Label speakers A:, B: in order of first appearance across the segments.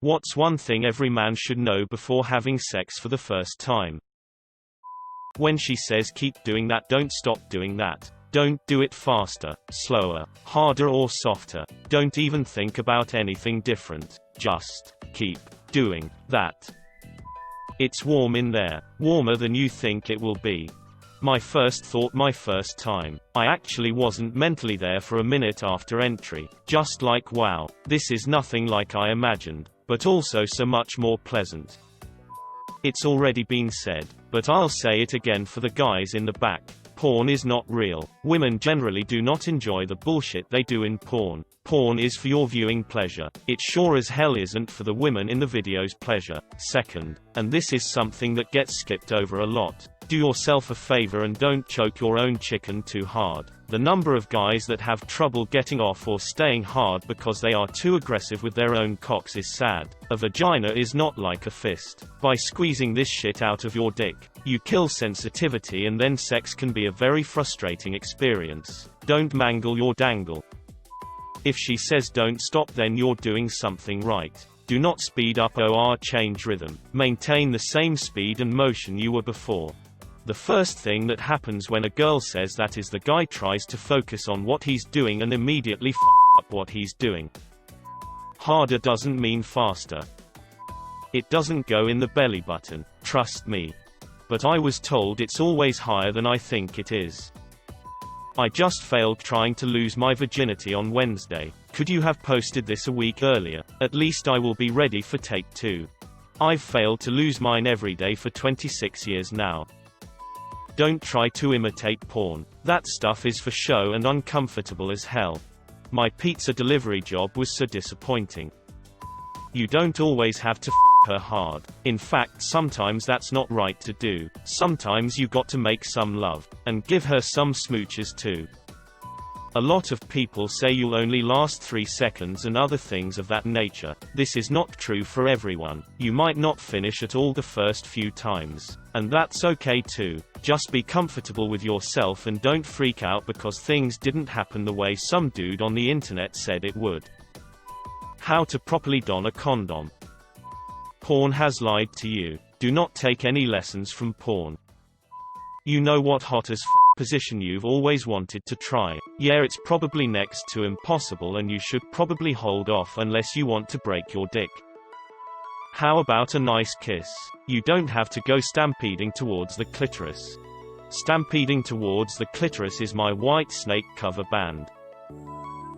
A: What's one thing every man should know before having sex for the first time? When she says keep doing that, don't stop doing that. Don't do it faster, slower, harder or softer. Don't even think about anything different. Just keep doing that. It's warm in there, warmer than you think it will be. My first thought, my first time. I actually wasn't mentally there for a minute after entry. Just like wow, this is nothing like I imagined, but also so much more pleasant. It's already been said, but I'll say it again for the guys in the back. Porn is not real. Women generally do not enjoy the bullshit they do in porn. Porn is for your viewing pleasure. It sure as hell isn't for the women in the video's pleasure. Second, and this is something that gets skipped over a lot, do yourself a favor and don't choke your own chicken too hard. The number of guys that have trouble getting off or staying hard because they are too aggressive with their own cocks is sad. A vagina is not like a fist. By squeezing this shit out of your dick, you kill sensitivity, and then sex can be a very frustrating experience. Don't mangle your dangle. If she says don't stop, then you're doing something right. Do not speed up or change rhythm. Maintain the same speed and motion you were before. The first thing that happens when a girl says that is the guy tries to focus on what he's doing and immediately f up what he's doing. Harder doesn't mean faster. It doesn't go in the belly button, trust me. But I was told it's always higher than I think it is. I just failed trying to lose my virginity on Wednesday. Could you have posted this a week earlier? At least I will be ready for take 2. I've failed to lose mine every day for 26 years now. Don't try to imitate porn. That stuff is for show and uncomfortable as hell. My pizza delivery job was so disappointing. You don't always have to f her hard. In fact, sometimes that's not right to do. Sometimes you got to make some love. And give her some smooches too. A lot of people say you'll only last 3 seconds and other things of that nature. This is not true for everyone. You might not finish at all the first few times. And that's okay too. Just be comfortable with yourself and don't freak out because things didn't happen the way some dude on the internet said it would. How to properly don a condom. Porn has lied to you. Do not take any lessons from porn. You know what hot as f position you've always wanted to try. Yeah, it's probably next to impossible and you should probably hold off unless you want to break your dick. How about a nice kiss? You don't have to go stampeding towards the clitoris. Stampeding towards the clitoris is my White Snake cover band.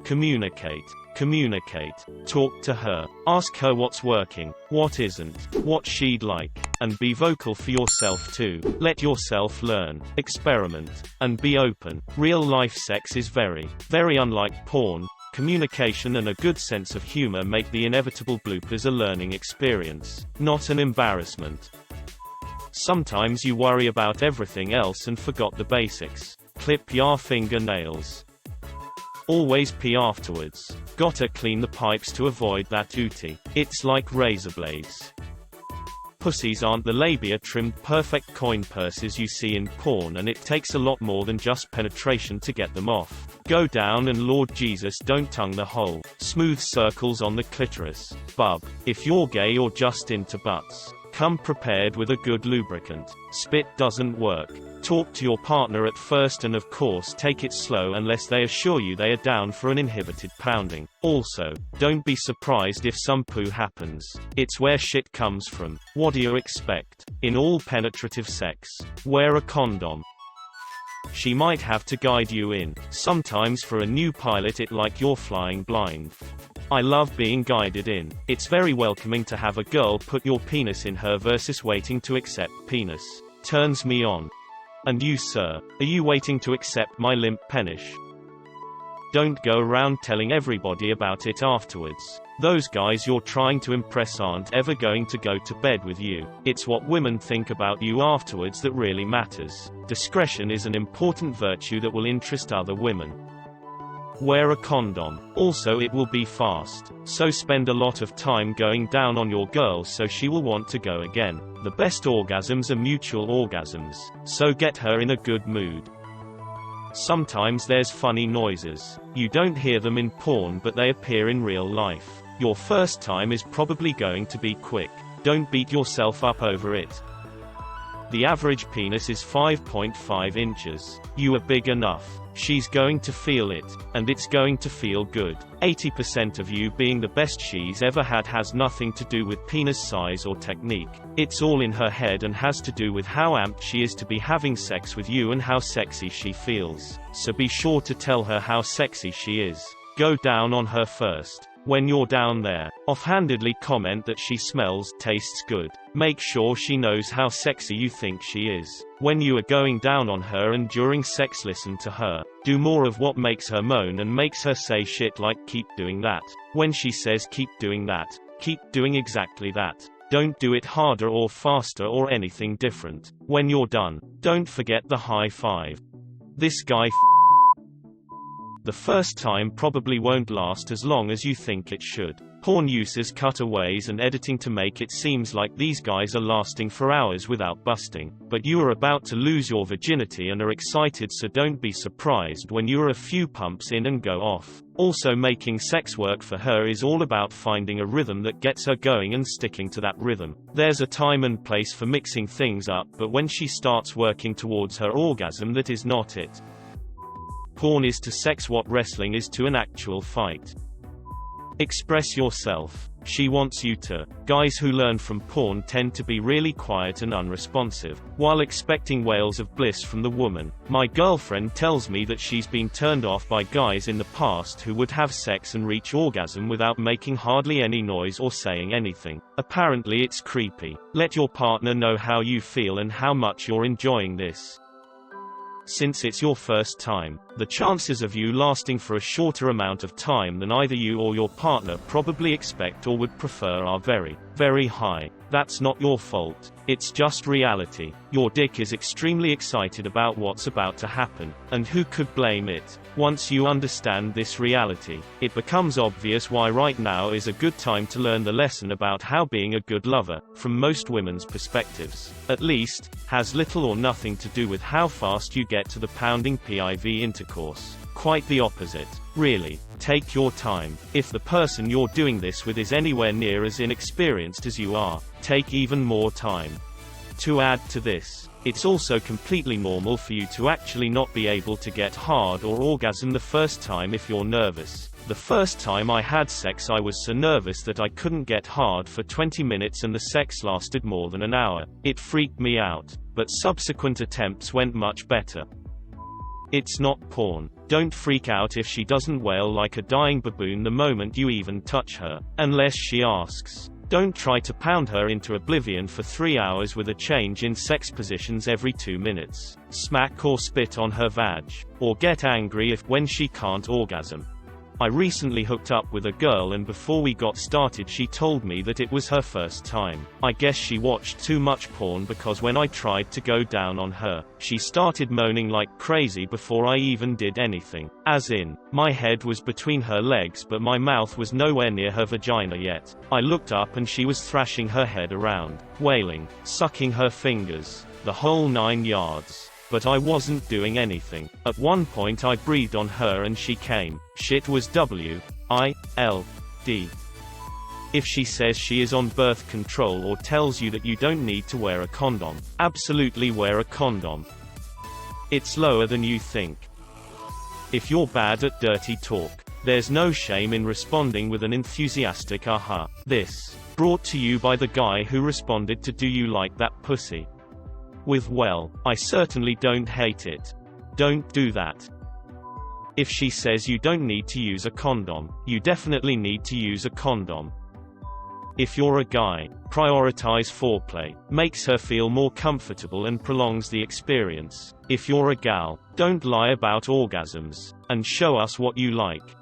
A: Communicate. Communicate. Talk to her. Ask her what's working, what isn't, what she'd like, and be vocal for yourself too. Let yourself learn, experiment, and be open. Real-life sex is very, very unlike porn. Communication and a good sense of humor make the inevitable bloopers a learning experience, not an embarrassment. Sometimes you worry about everything else and forgot the basics. Clip your fingernails. Always pee afterwards. Gotta clean the pipes to avoid that ooty. It's like razor blades. Pussies aren't the labia-trimmed perfect coin purses you see in porn, and it takes a lot more than just penetration to get them off. Go down and Lord Jesus don't tongue the hole. Smooth circles on the clitoris. Bub. If you're gay or just into butts, come prepared with a good lubricant. Spit doesn't work. Talk to your partner at first and of course take it slow unless they assure you they are down for an inhibited pounding. Also, don't be surprised if some poo happens. It's where shit comes from. What do you expect? In all penetrative sex, wear a condom. She might have to guide you in. Sometimes for a new pilot it's like you're flying blind. I love being guided in. It's very welcoming to have a girl put your penis in her versus waiting to accept penis. Turns me on. And you, sir, are you waiting to accept my limp penish? Don't go around telling everybody about it afterwards. Those guys you're trying to impress aren't ever going to go to bed with you. It's what women think about you afterwards that really matters. Discretion is an important virtue that will interest other women. Wear a condom. Also, it will be fast. So spend a lot of time going down on your girl so she will want to go again. The best orgasms are mutual orgasms. So get her in a good mood. Sometimes there's funny noises. You don't hear them in porn but they appear in real life. Your first time is probably going to be quick. Don't beat yourself up over it. The average penis is 5.5 inches. You are big enough. She's going to feel it, and it's going to feel good. 80% of you being the best she's ever had has nothing to do with penis size or technique. It's all in her head and has to do with how amped she is to be having sex with you and how sexy she feels. So be sure to tell her how sexy she is. Go down on her first. When you're down there, offhandedly comment that she smells, tastes good. Make sure she knows how sexy you think she is. When you are going down on her and during sex, listen to her. Do more of what makes her moan and makes her say shit like keep doing that. When she says keep doing that, keep doing exactly that. Don't do it harder or faster or anything different. When you're done, don't forget the high five. This guy The first time probably won't last as long as you think it should. Porn uses cutaways and editing to make it seems like these guys are lasting for hours without busting. But you are about to lose your virginity and are excited, so don't be surprised when you are a few pumps in and go off. Also, making sex work for her is all about finding a rhythm that gets her going and sticking to that rhythm. There's a time and place for mixing things up, but when she starts working towards her orgasm, that is not it. Porn is to sex what wrestling is to an actual fight. Express yourself. She wants you to. Guys who learn from porn tend to be really quiet and unresponsive, while expecting wails of bliss from the woman. My girlfriend tells me that she's been turned off by guys in the past who would have sex and reach orgasm without making hardly any noise or saying anything. Apparently it's creepy. Let your partner know how you feel and how much you're enjoying this. Since it's your first time, the chances of you lasting for a shorter amount of time than either you or your partner probably expect or would prefer are very, very high. That's not your fault. It's just reality. Your dick is extremely excited about what's about to happen, and who could blame it? Once you understand this reality, it becomes obvious why right now is a good time to learn the lesson about how being a good lover, from most women's perspectives, at least, has little or nothing to do with how fast you get to the pounding PIV intercourse. Quite the opposite. Really, take your time. If the person you're doing this with is anywhere near as inexperienced as you are, take even more time. To add to this, it's also completely normal for you to actually not be able to get hard or orgasm the first time if you're nervous. The first time I had sex, I was so nervous that I couldn't get hard for 20 minutes and the sex lasted more than an hour. It freaked me out, but subsequent attempts went much better. It's not porn. Don't freak out if she doesn't wail like a dying baboon the moment you even touch her, unless she asks. Don't try to pound her into oblivion for 3 hours with a change in sex positions every 2 minutes. Smack or spit on her vag. Or get angry when she can't orgasm. I recently hooked up with a girl, and before we got started she told me that it was her first time. I guess she watched too much porn, because when I tried to go down on her, she started moaning like crazy before I even did anything. As in, my head was between her legs but my mouth was nowhere near her vagina yet. I looked up and she was thrashing her head around, wailing, sucking her fingers, the whole 9 yards. But I wasn't doing anything. At one point I breathed on her and she came. Shit was WILD. If she says she is on birth control or tells you that you don't need to wear a condom, absolutely wear a condom. It's lower than you think. If you're bad at dirty talk, there's no shame in responding with an enthusiastic aha. This, brought to you by the guy who responded to "Do you like that pussy?" with "Well, I certainly don't hate it." Don't do that. If she says you don't need to use a condom, you definitely need to use a condom. If you're a guy, prioritize foreplay, makes her feel more comfortable and prolongs the experience. If you're a gal, don't lie about orgasms, and show us what you like.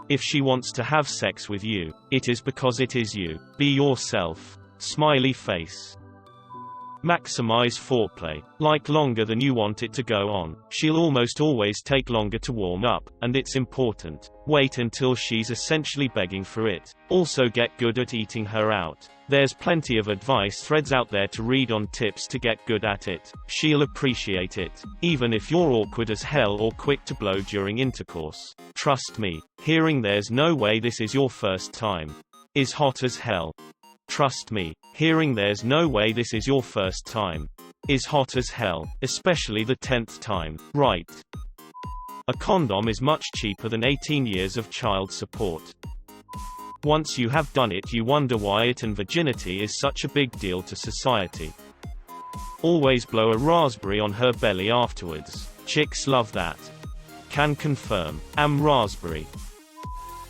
A: If she wants to have sex with you, it is because it is you. Be yourself. Smiley face. Maximize foreplay. Like longer than you want it to go on. She'll almost always take longer to warm up, and it's important. Wait until she's essentially begging for it. Also get good at eating her out. There's plenty of advice threads out there to read on tips to get good at it. She'll appreciate it, even if you're awkward as hell or quick to blow during intercourse. Trust me, hearing "there's no way this is your first time" is hot as hell. Trust me, hearing "there's no way this is your first time" is hot as hell, especially the 10th time, right? A condom is much cheaper than 18 years of child support. Once you have done it, you wonder why it and virginity is such a big deal to society. Always blow a raspberry on her belly afterwards. Chicks love that. Can confirm. Am raspberry.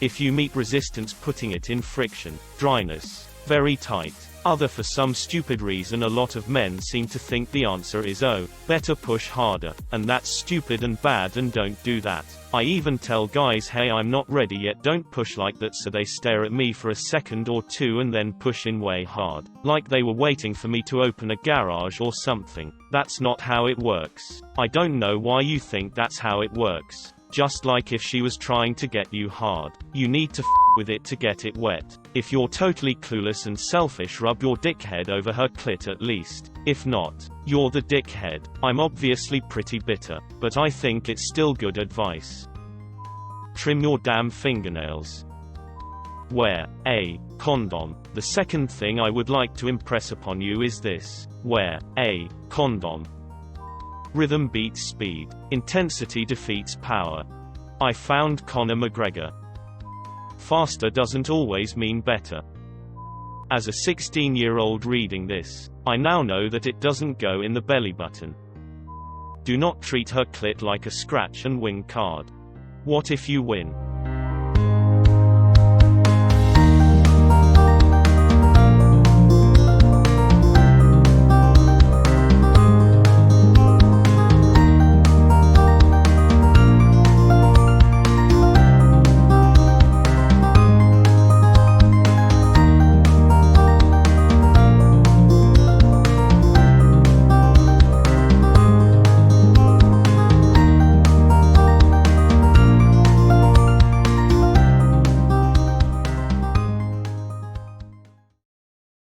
A: If you meet resistance putting it in friction, dryness, very tight. Other for some stupid reason a lot of men seem to think the answer is oh, better push harder, and that's stupid and bad and don't do that. I even tell guys hey I'm not ready yet, don't push like that, so they stare at me for a second or two and then push in way hard. Like they were waiting for me to open a garage or something. That's not how it works. I don't know why you think that's how it works. Just like if she was trying to get you hard. You need to with it to get it wet. If you're totally clueless and selfish, rub your dickhead over her clit at least. If not, you're the dickhead. I'm obviously pretty bitter, but I think it's still good advice. Trim your damn fingernails. Wear a condom. The second thing I would like to impress upon you is this: wear a condom. Rhythm beats speed. Intensity defeats power. I found Conor McGregor. Faster doesn't always mean better. As a 16-year-old reading this, I now know that it doesn't go in the belly button. Do not treat her clit like a scratch and win card. What if you win?